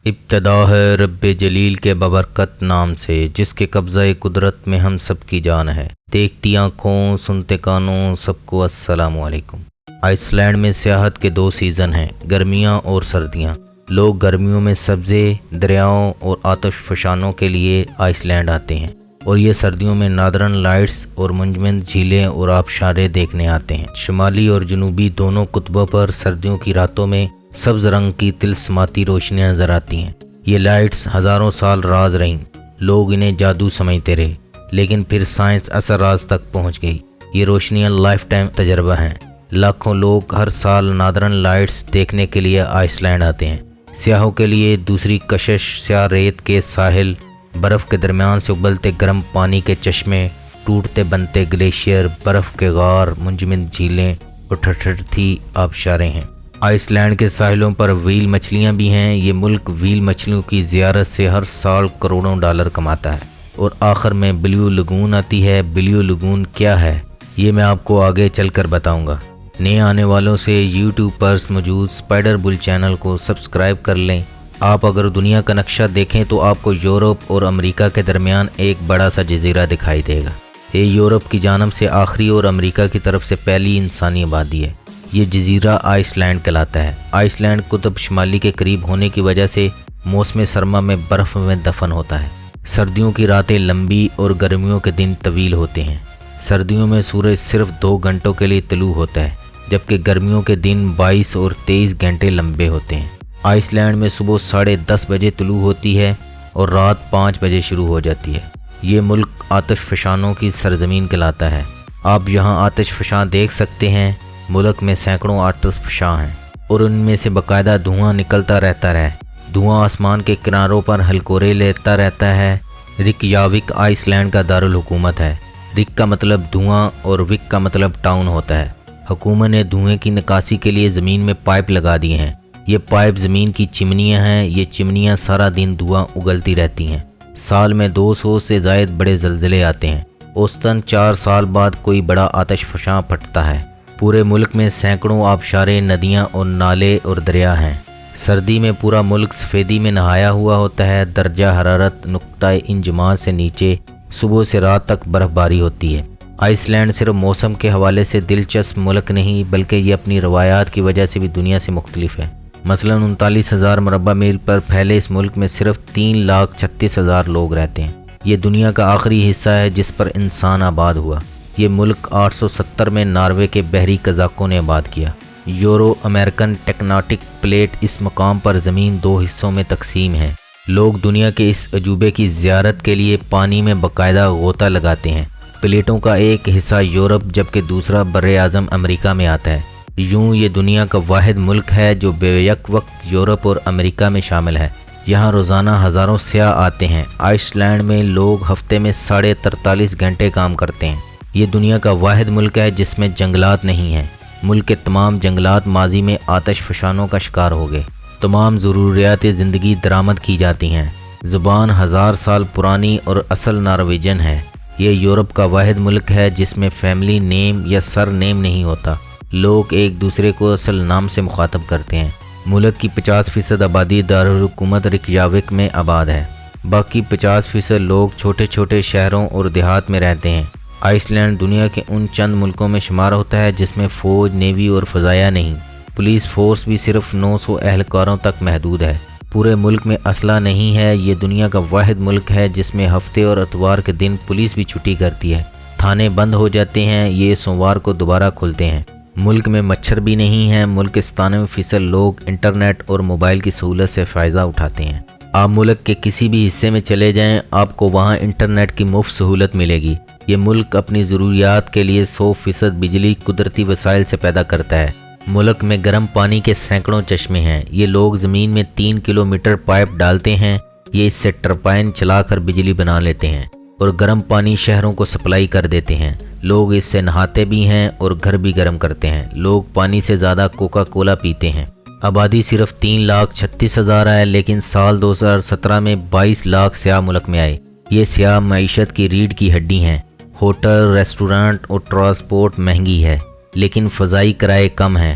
ابتدا ہے رب جلیل کے ببرکت نام سے، جس کے قبضہ قدرت میں ہم سب کی جان ہے۔ دیکھتی آنکھوں سنتے کانوں سب کو السلام علیکم۔ آئس لینڈ میں سیاحت کے 2 سیزن ہیں، گرمیاں اور سردیاں۔ لوگ گرمیوں میں سبزے، دریاؤں اور آتش فشانوں کے لیے آئس لینڈ آتے ہیں، اور یہ سردیوں میں نادرن لائٹس اور منجمد جھیلیں اور آبشاریں دیکھنے آتے ہیں۔ شمالی اور جنوبی دونوں قطبوں پر سردیوں کی راتوں میں سبز رنگ کی طلسماتی روشنیاں نظر آتی ہیں۔ یہ لائٹس ہزاروں سال راز رہیں، لوگ انہیں جادو سمجھتے رہے، لیکن پھر سائنس اثر راز تک پہنچ گئی۔ یہ روشنیاں لائف ٹائم تجربہ ہیں۔ لاکھوں لوگ ہر سال نادرن لائٹس دیکھنے کے لیے آئس لینڈ آتے ہیں۔ سیاحوں کے لیے دوسری کشش سیاہ ریت کے ساحل، برف کے درمیان سے ابلتے گرم پانی کے چشمے، ٹوٹتے بنتے گلیشیئر، برف کے غار، منجمد جھیلیں اور ٹھٹھتی آبشاریں ہیں۔ آئس لینڈ کے ساحلوں پر ویل مچھلیاں بھی ہیں۔ یہ ملک ویل مچھلیوں کی زیارت سے ہر سال کروڑوں ڈالر کماتا ہے۔ اور آخر میں بلیو لگون آتی ہے۔ بلیو لگون کیا ہے یہ میں آپ کو آگے چل کر بتاؤں گا۔ نئے آنے والوں سے یوٹیوب پر موجود اسپائڈر بل چینل کو سبسکرائب کر لیں۔ آپ اگر دنیا کا نقشہ دیکھیں تو آپ کو یورپ اور امریکہ کے درمیان ایک بڑا سا جزیرہ دکھائی دے گا۔ یہ یورپ کی جانب سے آخری اور امریکہ کی طرف سے پہلی انسانی آبادی ہے۔ یہ جزیرہ آئس لینڈ کہلاتا ہے۔ آئس لینڈ قطب شمالی کے قریب ہونے کی وجہ سے موسم سرما میں برف میں دفن ہوتا ہے۔ سردیوں کی راتیں لمبی اور گرمیوں کے دن طویل ہوتے ہیں۔ سردیوں میں سورج صرف 2 گھنٹوں کے لیے طلوع ہوتا ہے، جبکہ گرمیوں کے دن 22 اور 23 گھنٹے لمبے ہوتے ہیں۔ آئس لینڈ میں صبح 10:30 بجے طلوع ہوتی ہے اور رات 5 بجے شروع ہو جاتی ہے۔ یہ ملک آتش فشانوں کی سرزمین کہلاتا ہے۔ آپ یہاں آتش فشاں دیکھ سکتے ہیں۔ ملک میں سینکڑوں آتش فشاں ہیں اور ان میں سے باقاعدہ دھواں نکلتا رہتا ہے۔ دھواں آسمان کے کناروں پر ہلکورے لیتا رہتا ہے۔ ریکیاوک آئس لینڈ کا دارالحکومت ہے۔ ریک کا مطلب دھواں اور وک کا مطلب ٹاؤن ہوتا ہے۔ حکومت نے دھوئیں کی نکاسی کے لیے زمین میں پائپ لگا دیے ہیں۔ یہ پائپ زمین کی چمنیاں ہیں۔ یہ چمنیاں سارا دن دھواں اگلتی رہتی ہیں۔ سال میں 200 سے زائد بڑے زلزلے آتے ہیں۔ اوسطاً 4 سال بعد کوئی بڑا آتش فشاں پھٹتا ہے۔ پورے ملک میں سینکڑوں آبشاریں، ندیاں اور نالے اور دریا ہیں۔ سردی میں پورا ملک سفیدی میں نہایا ہوا ہوتا ہے۔ درجہ حرارت نقطۂ انجماد سے نیچے، صبح سے رات تک برف باری ہوتی ہے۔ آئس لینڈ صرف موسم کے حوالے سے دلچسپ ملک نہیں، بلکہ یہ اپنی روایات کی وجہ سے بھی دنیا سے مختلف ہے۔ مثلاً 39,000 مربع میل پر پھیلے اس ملک میں صرف 3,36,000 لوگ رہتے ہیں۔ یہ دنیا کا آخری حصہ ہے جس پر انسان آباد ہوا۔ یہ ملک 870 میں ناروے کے بحری قزاقوں نے آباد کیا۔ یورو امریکن ٹیکٹونک پلیٹ اس مقام پر زمین 2 حصوں میں تقسیم ہے۔ لوگ دنیا کے اس عجوبے کی زیارت کے لیے پانی میں باقاعدہ غوطہ لگاتے ہیں۔ پلیٹوں کا ایک حصہ یورپ جبکہ دوسرا براعظم امریکہ میں آتا ہے۔ یوں یہ دنیا کا واحد ملک ہے جو بیک وقت یورپ اور امریکہ میں شامل ہے۔ یہاں روزانہ ہزاروں سیاح آتے ہیں۔ آئس لینڈ میں لوگ ہفتے میں 43.5 گھنٹے کام کرتے ہیں۔ یہ دنیا کا واحد ملک ہے جس میں جنگلات نہیں ہیں۔ ملک کے تمام جنگلات ماضی میں آتش فشانوں کا شکار ہو گئے۔ تمام ضروریات زندگی درآمد کی جاتی ہیں۔ زبان 1000 سال پرانی اور اصل نارویجن ہے۔ یہ یورپ کا واحد ملک ہے جس میں فیملی نیم یا سر نیم نہیں ہوتا۔ لوگ ایک دوسرے کو اصل نام سے مخاطب کرتے ہیں۔ ملک کی 50% آبادی دارالحکومت ریکیاوک میں آباد ہے۔ باقی 50% لوگ چھوٹے چھوٹے شہروں اور دیہات میں رہتے ہیں۔ آئس لینڈ دنیا کے ان چند ملکوں میں شمار ہوتا ہے جس میں فوج، نیوی اور فضائیہ نہیں۔ پولیس فورس بھی صرف 900 اہلکاروں تک محدود ہے۔ پورے ملک میں اسلحہ نہیں ہے۔ یہ دنیا کا واحد ملک ہے جس میں ہفتے اور اتوار کے دن پولیس بھی چھٹی کرتی ہے۔ تھانے بند ہو جاتے ہیں، یہ سوموار کو دوبارہ کھلتے ہیں۔ ملک میں مچھر بھی نہیں ہے۔ ملک کے 97% لوگ انٹرنیٹ اور موبائل کی سہولت سے فائدہ اٹھاتے ہیں۔ آپ ملک کے کسی بھی حصے میں چلے جائیں، آپ کو وہاں انٹرنیٹ کی مفت سہولت ملے گی۔ یہ ملک اپنی ضروریات کے لیے 100% بجلی قدرتی وسائل سے پیدا کرتا ہے۔ ملک میں گرم پانی کے سینکڑوں چشمے ہیں۔ یہ لوگ زمین میں 3 کلومیٹر پائپ ڈالتے ہیں۔ یہ اس سے ٹربائن چلا کر بجلی بنا لیتے ہیں اور گرم پانی شہروں کو سپلائی کر دیتے ہیں۔ لوگ اس سے نہاتے بھی ہیں اور گھر بھی گرم کرتے ہیں۔ لوگ پانی سے زیادہ کوکا کولا پیتے ہیں۔ آبادی صرف 3,36,000 ہے، لیکن سال 2017 میں 22 لاکھ سیاح ملک میں آئے۔ یہ سیاح معیشت کی ریڑھ کی ہڈی ہیں۔ ہوٹل، ریسٹورانٹ اور ٹرانسپورٹ مہنگی ہے، لیکن فضائی کرائے کم ہیں۔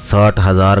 60,000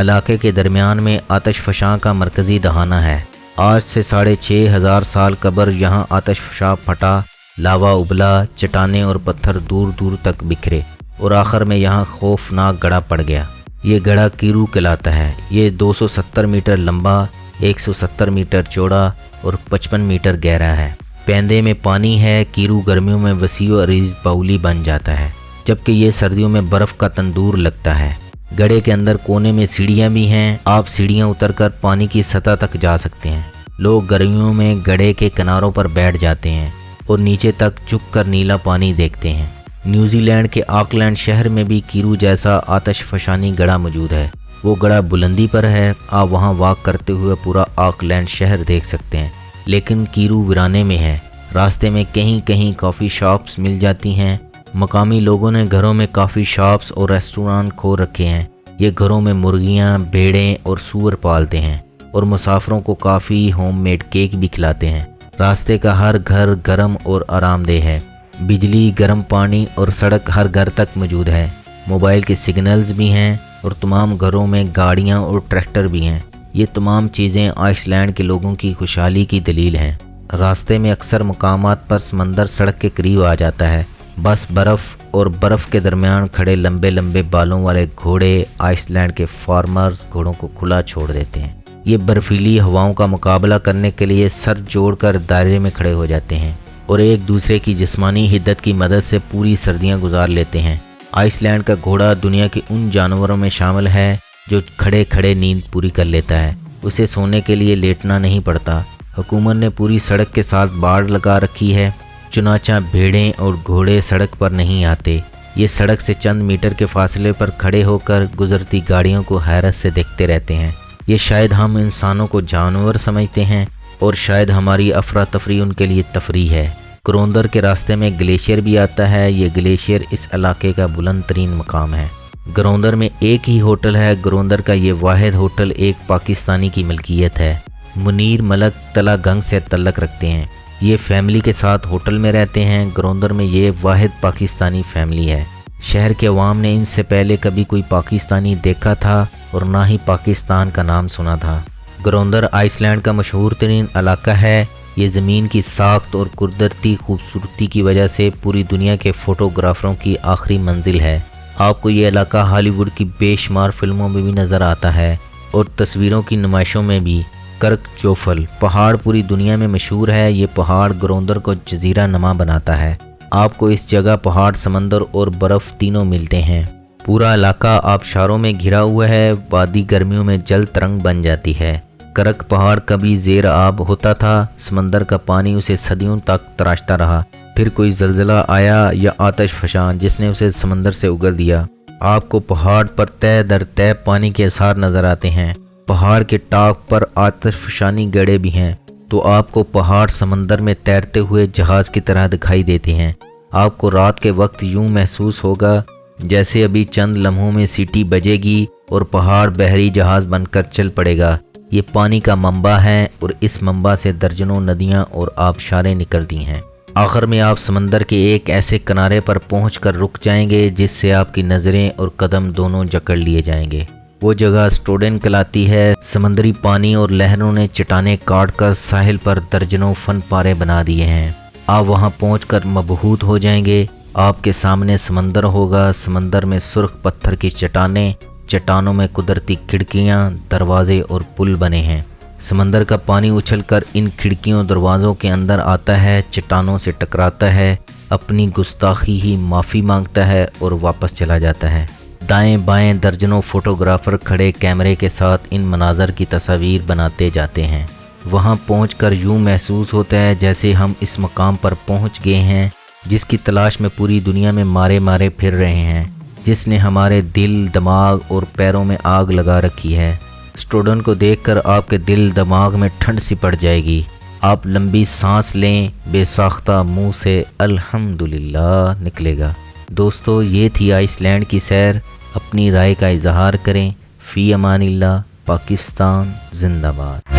علاقے کے درمیان میں آتش فشاں کا مرکزی دہانہ ہے۔ آج سے 6500 سال قبل یہاں آتش فشاں پھٹا، لاوا ابلا، چٹانیں اور پتھر دور دور تک بکھرے اور آخر میں یہاں خوفناک گڑھا پڑ گیا۔ یہ گڑھا کیرو کہلاتا ہے۔ یہ 270 میٹر لمبا، 170 میٹر چوڑا اور 55 میٹر گہرا ہے۔ پیندے میں پانی ہے۔ کیرو گرمیوں میں وسیع و عریض باولی بن جاتا ہے، جبکہ یہ سردیوں میں برف کا تندور لگتا ہے۔ گڑھے کے اندر کونے میں سیڑھیاں بھی ہیں۔ آپ سیڑھیاں اتر کر پانی کی سطح تک جا سکتے ہیں۔ لوگ گرمیوں میں گڑھے کے کناروں پر بیٹھ جاتے ہیں اور نیچے تک جھک کر نیلا پانی دیکھتے ہیں۔ نیوزی لینڈ کے آکلینڈ شہر میں بھی کیرو جیسا آتش فشانی گڑھا موجود ہے۔ وہ گڑھا بلندی پر ہے۔ آپ وہاں واک کرتے ہوئے پورا آکلینڈ شہر دیکھ سکتے ہیں، لیکن کیرو ویرانے میں ہے۔ راستے میں کہیں کہیں کافی شاپس مل جاتی ہیں۔ مقامی لوگوں نے گھروں میں کافی شاپس اور ریسٹورانٹ کھول رکھے ہیں۔ یہ گھروں میں مرغیاں، بھیڑیں اور سور پالتے ہیں اور مسافروں کو کافی ہوم میڈ کیک بھی کھلاتے ہیں۔ راستے کا ہر گھر گرم اور آرام دہ ہے۔ بجلی، گرم پانی اور سڑک ہر گھر تک موجود ہے۔ موبائل کے سگنلز بھی ہیں اور تمام گھروں میں گاڑیاں اور ٹریکٹر بھی ہیں۔ یہ تمام چیزیں آئس لینڈ کے لوگوں کی خوشحالی کی دلیل ہیں۔ راستے میں اکثر مقامات پر سمندر سڑک کے قریب آ جاتا ہے۔ بس برف اور برف کے درمیان کھڑے لمبے لمبے بالوں والے گھوڑے آئس لینڈ کے فارمرز گھوڑوں کو کھلا چھوڑ دیتے ہیں۔ یہ برفیلی ہواؤں کا مقابلہ کرنے کے لیے سر جوڑ کر دائرے میں کھڑے ہو جاتے ہیں اور ایک دوسرے کی جسمانی حدت کی مدد سے پوری سردیاں گزار لیتے ہیں۔ آئس لینڈ کا گھوڑا دنیا کے ان جانوروں میں شامل ہے جو کھڑے کھڑے نیند پوری کر لیتا ہے۔ اسے سونے کے لیے لیٹنا نہیں پڑتا۔ حکومت نے پوری سڑک کے ساتھ باڑ لگا رکھی ہے، چنانچہ بھیڑیں اور گھوڑے سڑک پر نہیں آتے۔ یہ سڑک سے چند میٹر کے فاصلے پر کھڑے ہو کر گزرتی گاڑیوں کو حیرت سے دیکھتے رہتے ہیں۔ یہ شاید ہم انسانوں کو جانور سمجھتے ہیں اور شاید ہماری افراتفری ان کے لیے تفریح ہے۔ گروندر کے راستے میں گلیشیئر بھی آتا ہے۔ یہ گلیشیئر اس علاقے کا بلند ترین مقام ہے۔ گروندر میں ایک ہی ہوٹل ہے۔ گروندر کا یہ واحد ہوٹل ایک پاکستانی کی ملکیت ہے۔ منیر ملک تلا گنگ سے تعلق رکھتے ہیں۔ یہ فیملی کے ساتھ ہوٹل میں رہتے ہیں۔ گروندر میں یہ واحد پاکستانی فیملی ہے۔ شہر کے عوام نے ان سے پہلے کبھی کوئی پاکستانی دیکھا تھا اور نہ ہی پاکستان کا نام سنا تھا۔ گروندر آئس لینڈ کا مشہور ترین علاقہ ہے۔ یہ زمین کی ساخت اور قدرتی خوبصورتی کی وجہ سے پوری دنیا کے فوٹوگرافروں کی آخری منزل ہے۔ آپ کو یہ علاقہ ہالی ووڈ کی بے شمار فلموں میں بھی نظر آتا ہے اور تصویروں کی نمائشوں میں بھی۔ کرک چوفل پہاڑ پوری دنیا میں مشہور ہے۔ یہ پہاڑ گروندر کو جزیرہ نما بناتا ہے۔ آپ کو اس جگہ پہاڑ، سمندر اور برف تینوں ملتے ہیں۔ پورا علاقہ آبشاروں میں گھرا ہوا ہے۔ وادی گرمیوں میں جل ترنگ بن جاتی ہے۔ کرک پہاڑ کبھی زیر آب ہوتا تھا۔ سمندر کا پانی اسے صدیوں تک تراشتا رہا۔ پھر کوئی زلزلہ آیا یا آتش فشاں جس نے اسے سمندر سے اگل دیا۔ آپ کو پہاڑ پر تہ در تہ پانی کے اثار نظر آتے ہیں۔ پہاڑ کے ٹاپ پر آتش فشانی گڑھے بھی ہیں تو آپ کو پہاڑ سمندر میں تیرتے ہوئے جہاز کی طرح دکھائی دیتے ہیں۔ آپ کو رات کے وقت یوں محسوس ہوگا جیسے ابھی چند لمحوں میں سیٹی بجے گی اور پہاڑ بحری جہاز بن کر چل پڑے گا۔ یہ پانی کا منبع ہے اور اس منبع سے درجنوں ندیاں اور آبشاریں نکلتی ہیں۔ آخر میں آپ سمندر کے ایک ایسے کنارے پر پہنچ کر رک جائیں گے جس سے آپ کی نظریں اور قدم دونوں جکڑ لیے جائیں گے۔ وہ جگہ اسٹوڈن کہلاتی ہے۔ سمندری پانی اور لہروں نے چٹانیں کاٹ کر ساحل پر درجنوں فن پارے بنا دیے ہیں۔ آپ وہاں پہنچ کر مبہوت ہو جائیں گے۔ آپ کے سامنے سمندر ہوگا۔ سمندر میں سرخ پتھر کی چٹانیں، چٹانوں میں قدرتی کھڑکیاں، دروازے اور پل بنے ہیں۔ سمندر کا پانی اچھل کر ان کھڑکیوں دروازوں کے اندر آتا ہے، چٹانوں سے ٹکراتا ہے، اپنی گستاخی ہی معافی مانگتا ہے اور واپس چلا جاتا ہے۔ دائیں بائیں درجنوں فوٹوگرافر کھڑے کیمرے کے ساتھ ان مناظر کی تصاویر بناتے جاتے ہیں۔ وہاں پہنچ کر یوں محسوس ہوتا ہے جیسے ہم اس مقام پر پہنچ گئے ہیں جس کی تلاش میں پوری دنیا میں مارے مارے پھر رہے ہیں، جس نے ہمارے دل، دماغ اور پیروں میں آگ لگا رکھی ہے۔ اسٹوڈنٹ کو دیکھ کر آپ کے دل دماغ میں ٹھنڈ سی پڑ جائے گی۔ آپ لمبی سانس لیں، بے ساختہ منہ سے الحمدللہ نکلے گا۔ دوستو، یہ تھی آئس لینڈ کی سیر۔ اپنی رائے کا اظہار کریں۔ فی امان اللہ۔ پاکستان زندہ باد۔